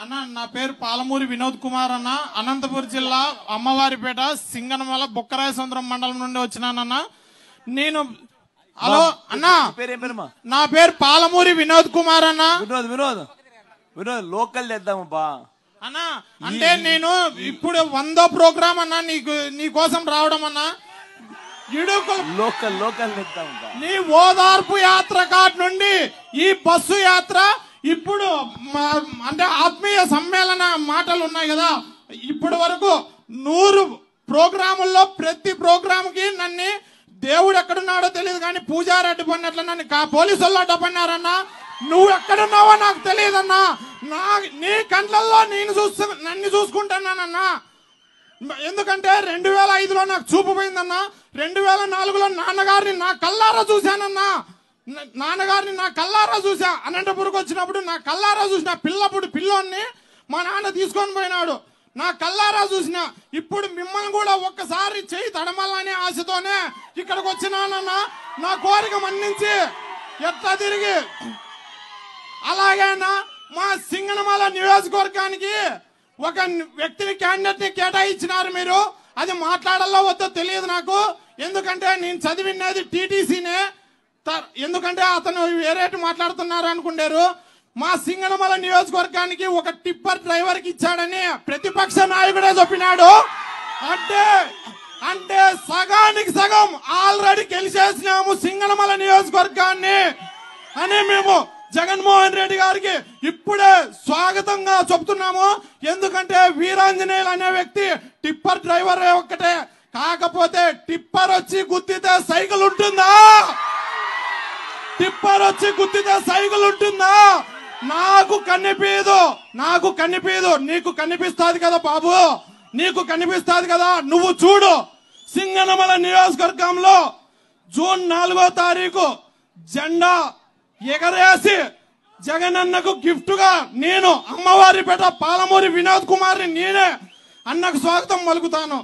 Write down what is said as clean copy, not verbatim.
అన్న నా పేరు పాలమూరి వినోద్ కుమార్ అన్న, అనంతపురం జిల్లా అమ్మవారిపేట సింగనమల బుక్కరాయ సుందరం మండలం నుండి వచ్చినానన్న. నేను హలో అన్న, నా పేరు పాలమూరి వినోద్ కుమార్ అన్న. వినోద్ లోకల్ చేద్దామబ్బా అన్న. అంటే నేను ఇప్పుడు 100వ ప్రోగ్రామ్ అన్న నీ కోసం రావడం అన్న. లోకల్ నీ ఓదార్పు యాత్ర కాట్ నుండి ఈ బస్సు యాత్ర ఇప్పుడు అంటే ఆత్మీయ సమ్మేళన మాటలు ఉన్నాయి కదా, ఇప్పటి వరకు 100 ప్రోగ్రాముల్లో ప్రతి ప్రోగ్రామ్ కి నన్ను దేవుడు ఎక్కడున్నాడో తెలియదు కానీ పూజారి అడ్డుపడినట్లు నన్ను పోలీసు వాళ్ళు అడ్డుపడినారన్నా. నువ్వు ఎక్కడున్నావో నాకు తెలియదన్నా. నీ కంట్లల్లో నన్ను చూసుకుంటున్నానన్నా. ఎందుకంటే 2005లో నాకు చూపు పోయిందన్నా. 2004లో నాన్నగారిని నా కల్లారా చూశానన్నా. నాన్నగారిని నా కల్లారా చూసా. అనంతపురంకి వచ్చినప్పుడు నా కల్లారా చూసిన పిల్లోన్ని మా నాన్న తీసుకొని పోయినాడు. నా కల్లారా చూసిన. ఇప్పుడు మిమ్మల్ని కూడా ఒక్కసారి చేయి తడమాలనే ఆశతోనే ఇక్కడికి వచ్చినానన్నా. నా కోరిక మన్నించి ఎట్లా తిరిగి అలాగేనా మా సింగనమల నియోజకవర్గానికి ఒక వ్యక్తిని క్యాండిడేట్ ని కేటాయించినారు మీరు. అది మాట్లాడాలో వద్దో తెలియదు నాకు. ఎందుకంటే నేను చదివినది టీటీసీనే. ఎందుకంటే అతను వేరేటి మాట్లాడుతున్నారు అనుకుంటారు. మా సింగనమల నియోజకవర్గానికి ఒక టిప్పర్ డ్రైవర్ కి ఇచ్చాడని ప్రతిపక్ష నాయకుడే చెప్పినాడు. అంటే సగానికి సగం ఆల్రెడీ గెలిచేసినాము సింగనమల నియోజకవర్గాన్ని అని మేము జగన్మోహన్ రెడ్డి గారికి ఇప్పుడే స్వాగతంగా చెప్తున్నాము. ఎందుకంటే వీరాంజనేయులు అనే వ్యక్తి టిప్పర్ డ్రైవర్ ఒక్కటే. కాకపోతే టిప్పర్ వచ్చి గుద్దితే సైకిల్ ఉంటుందా? టిప్పర్ వచ్చి గుద్దితే సైకిల్ ఉంటుందా? నాకు కనిపించదు. నీకు కనిపిస్తాది కదా బాబు, నీకు కనిపిస్తాది కదా. నువ్వు చూడు, సింగనమల నియోజకవర్గంలో జూన్ 4వ తారీఖు జెండా ఎగరేసి జగనన్నకు గిఫ్ట్ గా నేను అమ్మవారిపేట పాలమూరి వినోద్ కుమార్ ని నేనే అన్నకు స్వాగతం పలుకుతాను.